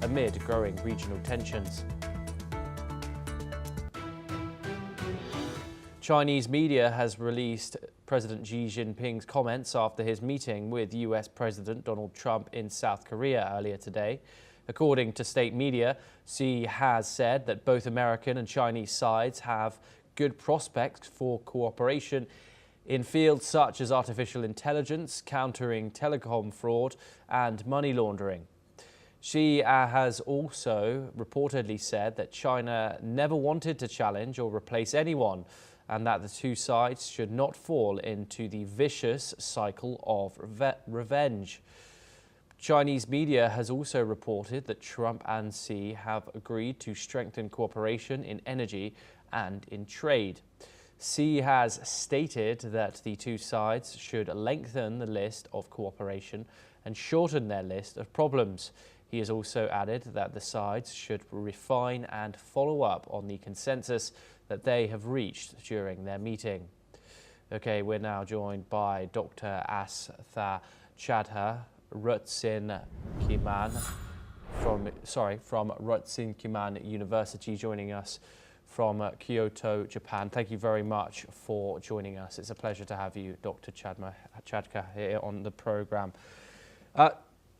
amid growing regional tensions. Chinese media has released President Xi Jinping's comments after his meeting with US President Donald Trump in South Korea earlier today. According to state media, Xi has said that both American and Chinese sides have good prospects for cooperation in fields such as artificial intelligence, countering telecom fraud, and money laundering. Xi has also reportedly said that China never wanted to challenge or replace anyone, and that the two sides should not fall into the vicious cycle of revenge. Chinese media has also reported that Trump and Xi have agreed to strengthen cooperation in energy and in trade. Xi has stated that the two sides should lengthen the list of cooperation and shorten their list of problems. He has also added that the sides should refine and follow up on the consensus that they have reached during their meeting. Okay, we're now joined by Dr. Astha Chadha Rutsin Kiman from Rutsin Kiman University, joining us from Kyoto, Japan. Thank you very much for joining us. It's a pleasure to have you, Dr. Chadka, here on the program.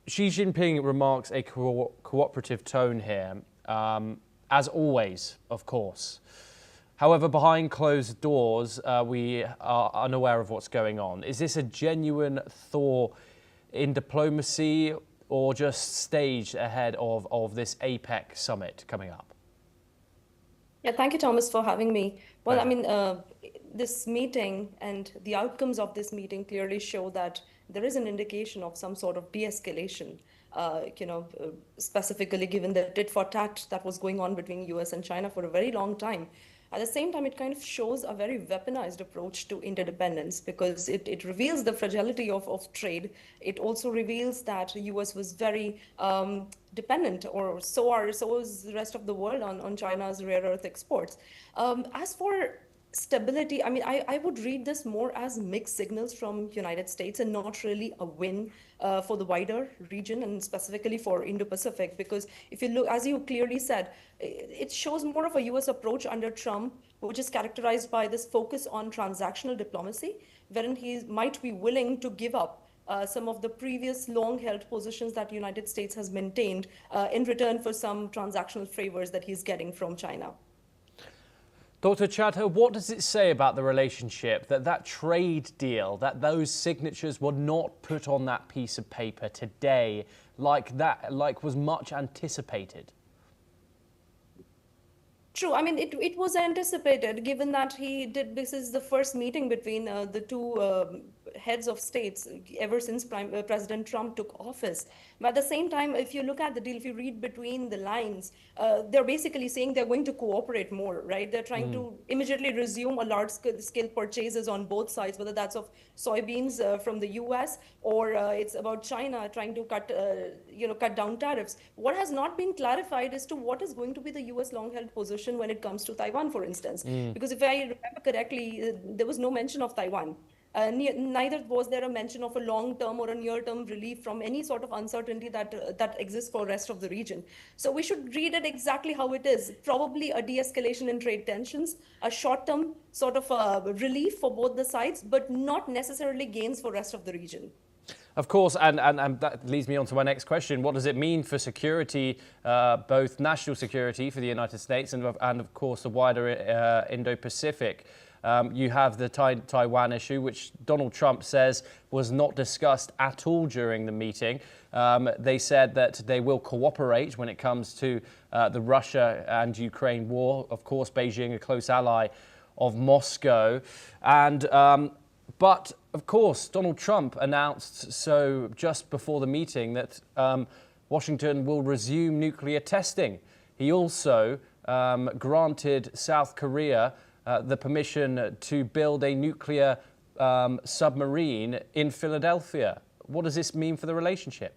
Xi Jinping remarks a cooperative tone here, as always, of course. However, behind closed doors, we are unaware of what's going on. Is this a genuine thaw in diplomacy or just staged ahead of this APEC summit coming up? Yeah, thank you, Thomas, for having me. Well, I mean, this meeting and the outcomes of this meeting clearly show that there is an indication of some sort of de-escalation, specifically given the tit for tat that was going on between US and China for a very long time. At the same time, it kind of shows a very weaponized approach to interdependence because it reveals the fragility of trade. It also reveals that the US was very dependent, or so is the rest of the world, on China's rare earth exports. As for stability, I mean, I would read this more as mixed signals from United States and not really a win for the wider region and specifically for Indo-Pacific, because if you look, as you clearly said, it shows more of a US approach under Trump, which is characterized by this focus on transactional diplomacy, wherein he might be willing to give up some of the previous long-held positions that the United States has maintained in return for some transactional favors that he's getting from China. Dr. Chadha, what does it say about the relationship that trade deal, that those signatures were not put on that piece of paper today like was much anticipated? True. I mean, it was anticipated, given that this is the first meeting between the two heads of states ever since President Trump took office. But at the same time, if you look at the deal, if you read between the lines, they're basically saying they're going to cooperate more, right? They're trying to immediately resume a large-scale purchases on both sides, whether that's of soybeans from the U.S. or it's about China trying to cut down tariffs. What has not been clarified as to what is going to be the U.S. long-held position when it comes to Taiwan, for instance. Because if I remember correctly, there was no mention of Taiwan. Neither was there a mention of a long-term or a near-term relief from any sort of uncertainty that exists for the rest of the region. So we should read it exactly how it is. Probably a de-escalation in trade tensions, a short-term sort of relief for both the sides, but not necessarily gains for the rest of the region. Of course, and that leads me on to my next question. What does it mean for security, both national security for the United States and of course, the wider Indo-Pacific? You have the Taiwan issue, which Donald Trump says was not discussed at all during the meeting. They said that they will cooperate when it comes to the Russia and Ukraine war. Of course, Beijing, a close ally of Moscow. But, of course, Donald Trump announced so just before the meeting that Washington will resume nuclear testing. He also granted South Korea the permission to build a nuclear submarine in Philadelphia. What does this mean for the relationship?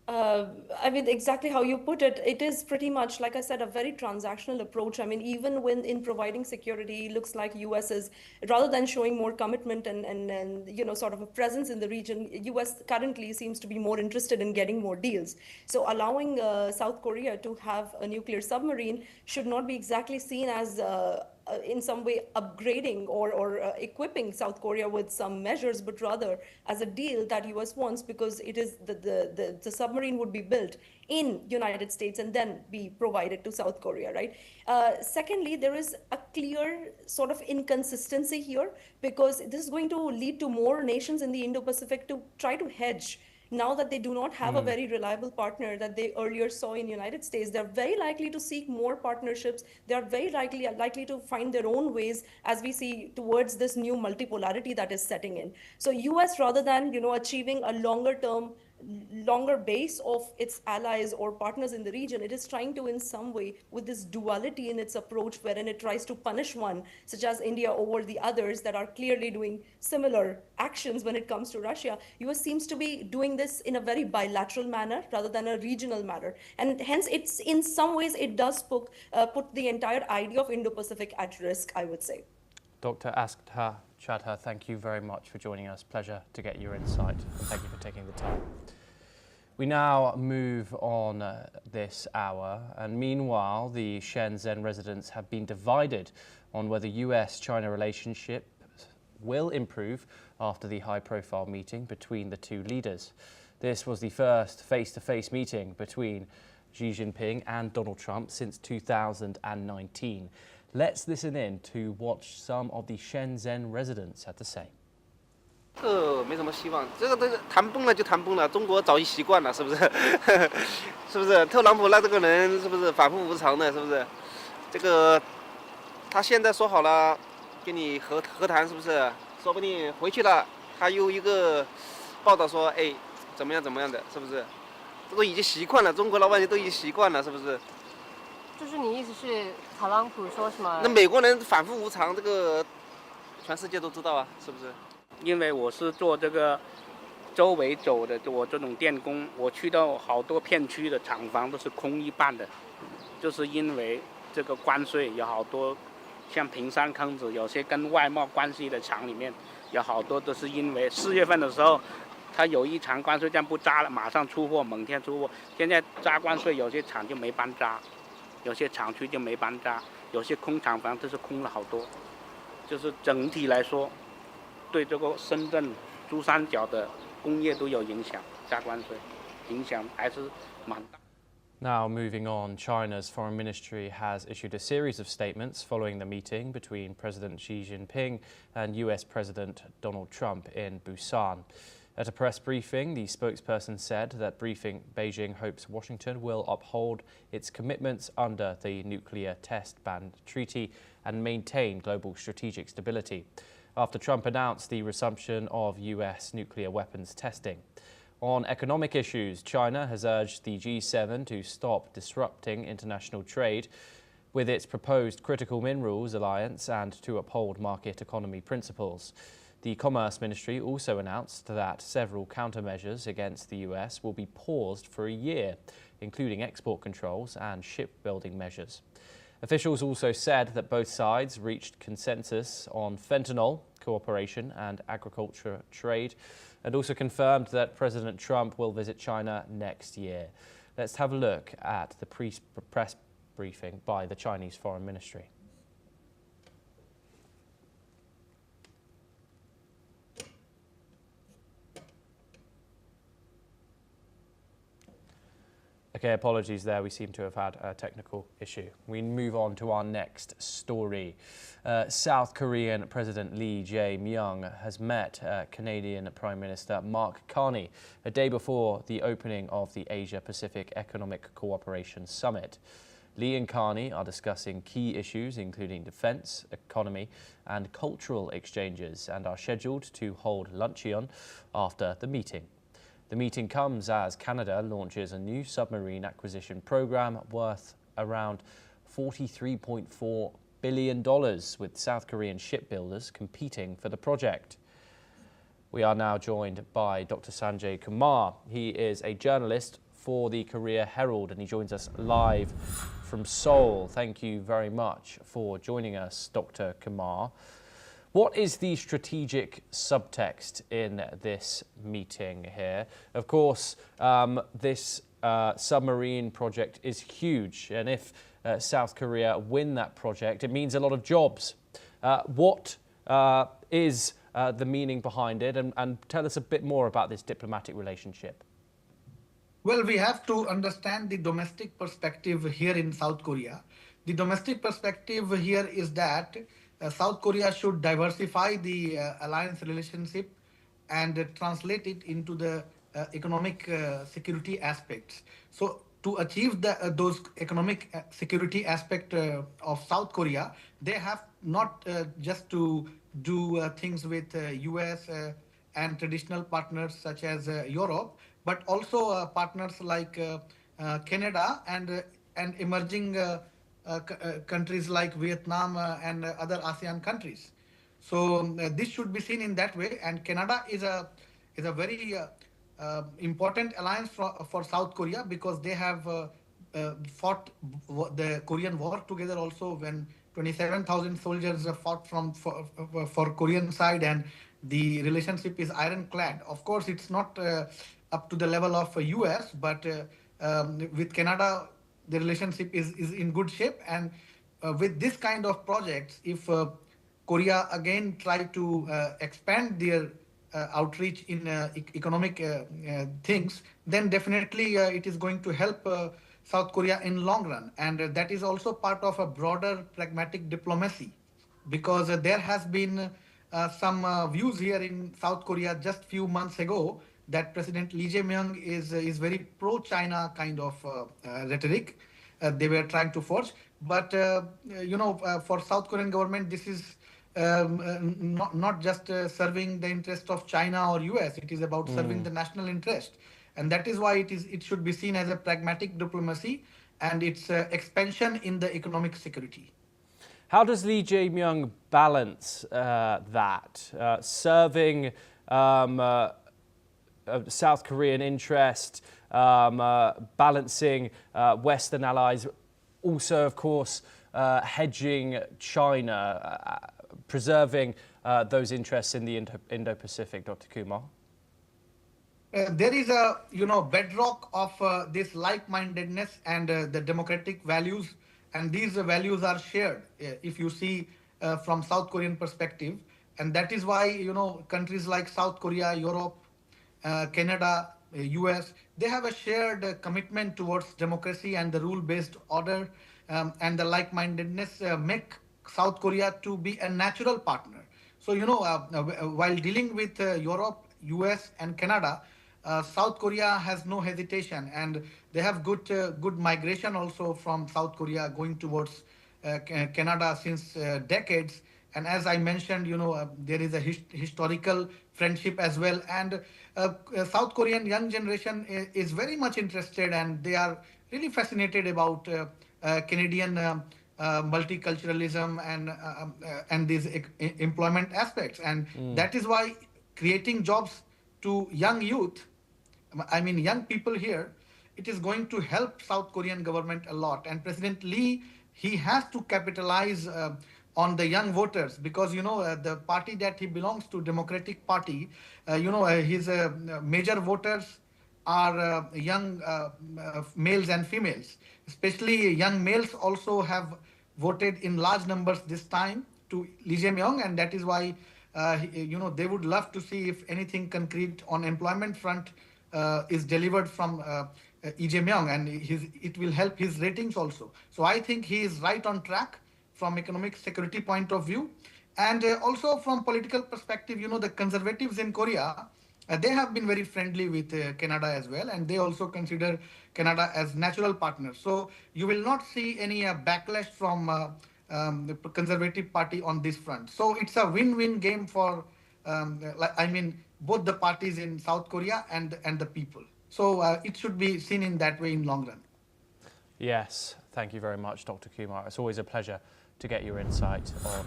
I mean, exactly how you put it, it is pretty much, like I said, a very transactional approach. I mean, even when in providing security, looks like US is, rather than showing more commitment and sort of a presence in the region, US currently seems to be more interested in getting more deals. So allowing South Korea to have a nuclear submarine should not be exactly seen as in some way upgrading or equipping South Korea with some measures, but rather as a deal that US wants, because it is the submarine would be built in United States and then be provided to South Korea, right? Secondly, there is a clear sort of inconsistency here, because this is going to lead to more nations in the Indo-Pacific to try to hedge. Now that they do not have a very reliable partner that they earlier saw in United States, they're very likely to seek more partnerships. They are very likely to find their own ways, as we see, towards this new multipolarity that is setting in. So US, rather than achieving a longer base of its allies or partners in the region, it is trying to, in some way, with this duality in its approach, wherein it tries to punish one, such as India, over the others that are clearly doing similar actions when it comes to Russia. US seems to be doing this in a very bilateral manner rather than a regional manner. And hence, it's in some ways, it does put the entire idea of Indo-Pacific at risk, I would say. Dr. Askta Chadha, thank you very much for joining us. Pleasure to get your insight. Thank you for taking the time. We now move on this hour, and meanwhile, the Shenzhen residents have been divided on whether US-China relationship will improve after the high-profile meeting between the two leaders. This was the first face-to-face meeting between Xi Jinping and Donald Trump since 2019. Let's listen in to what some of the Shenzhen residents had to say. 没什么希望，这个都谈崩了就谈崩了，中国早已习惯了，是不是？是不是？特朗普这个人是不是反复无常的？是不是？这个他现在说好了跟你和谈，是不是？说不定回去了，他又一个报道说，哎，怎么样的，是不是？这都已经习惯了，中国老百姓都已经习惯了，是不是？就是你意思是特朗普说什么？那美国人反复无常，这个全世界都知道啊，是不是？ 因为我是做这个周围走的，我这种电工，我去到好多片区的厂房都是空一半的，就是因为这个关税有好多，像平山坑子，有些跟外贸关系的厂里面，有好多都是因为4月份的时候，它有一场关税战不扎了，马上出货，猛天出货。现在扎关税，有些厂就没班扎，有些厂区就没班扎，有些空厂房都是空了好多，就是整体来说。 对这个深圳、珠三角的工业都有影响，加关税，影响还是蛮大。 Now moving on, China's foreign ministry has issued a series of statements following the meeting between President Xi Jinping and US President Donald Trump in Busan. At a press briefing, the spokesperson said that Beijing hopes Washington will uphold its commitments under the Nuclear Test Ban Treaty and maintain global strategic stability, after Trump announced the resumption of US nuclear weapons testing. On economic issues, China has urged the G7 to stop disrupting international trade with its proposed critical minerals alliance and to uphold market economy principles. The Commerce Ministry also announced that several countermeasures against the US will be paused for a year, including export controls and shipbuilding measures. Officials also said that both sides reached consensus on fentanyl cooperation and agriculture trade, and also confirmed that President Trump will visit China next year. Let's have a look at the press briefing by the Chinese Foreign Ministry. Okay, apologies there. We seem to have had a technical issue. We move on to our next story. South Korean President Lee Jae-myung has met Canadian Prime Minister Mark Carney a day before the opening of the Asia-Pacific Economic Cooperation Summit. Lee and Carney are discussing key issues including defence, economy and cultural exchanges, and are scheduled to hold luncheon after the meeting. The meeting comes as Canada launches a new submarine acquisition program worth around $43.4 billion, with South Korean shipbuilders competing for the project. We are now joined by Dr. Sanjay Kumar. He is a journalist for the Korea Herald, and he joins us live from Seoul. Thank you very much for joining us, Dr. Kumar. What is the strategic subtext in this meeting here? Of course, this submarine project is huge, and if South Korea win that project, it means a lot of jobs. What is the meaning behind it, and tell us a bit more about this diplomatic relationship. Well, we have to understand the domestic perspective here in South Korea. The domestic perspective here is that South Korea should diversify the alliance relationship and translate it into the economic security aspects. So to achieve those economic security aspect of South Korea, they have not just to do things with US and traditional partners such as Europe, but also partners like Canada and emerging countries like Vietnam and other ASEAN countries. So this should be seen in that way. And Canada is a very important alliance for South Korea, because they have fought the Korean War together also, when 27,000 soldiers fought for Korean side, and the relationship is ironclad. Of course, it's not up to the level of US, but with Canada, the relationship is in good shape. And with this kind of projects, if Korea again try to expand their outreach in economic things, then definitely it is going to help South Korea in long run. And that is also part of a broader pragmatic diplomacy, because there has been some views here in South Korea just few months ago that President Lee Jae-myung is very pro-China kind of rhetoric they were trying to force. But for South Korean government, this is not just serving the interest of China or US. It is about serving the national interest, and that is why it should be seen as a pragmatic diplomacy and its expansion in the economic security. How does Lee Jae-myung balance that, serving South Korean interest, balancing Western allies, also, of course, hedging China, preserving those interests in the Indo-Pacific, Dr. Kumar? There is a bedrock of this like-mindedness and the democratic values, and these values are shared if you see from South Korean perspective. And that is why countries like South Korea, Europe, Canada, US, they have a shared commitment towards democracy and the rule-based order, and the like-mindedness make South Korea to be a natural partner. So while dealing with Europe, US and Canada, South Korea has no hesitation, and they have good migration also from South Korea going towards Canada since decades. And as I mentioned, there is a historical friendship as well. And South Korean young generation is very much interested, and they are really fascinated about Canadian multiculturalism and these employment aspects. And that is why creating jobs to young youth, young people here, it is going to help South Korean government a lot. And President Lee, he has to capitalize on the young voters, because the party that he belongs to, Democratic Party, his major voters are young males and females. Especially young males also have voted in large numbers this time to Lee Jae-myung, and that is why they would love to see if anything concrete on employment front is delivered from Lee Jae-myung, and it will help his ratings also. So I think he is right on track from economic security point of view, and also from political perspective. The conservatives in Korea, they have been very friendly with Canada as well, and they also consider Canada as natural partners. So you will not see any backlash from the Conservative Party on this front. So it's a win-win game for, both the parties in South Korea and the people. So it should be seen in that way in long run. Yes, thank you very much, Dr. Kumar. It's always a pleasure to get your insight on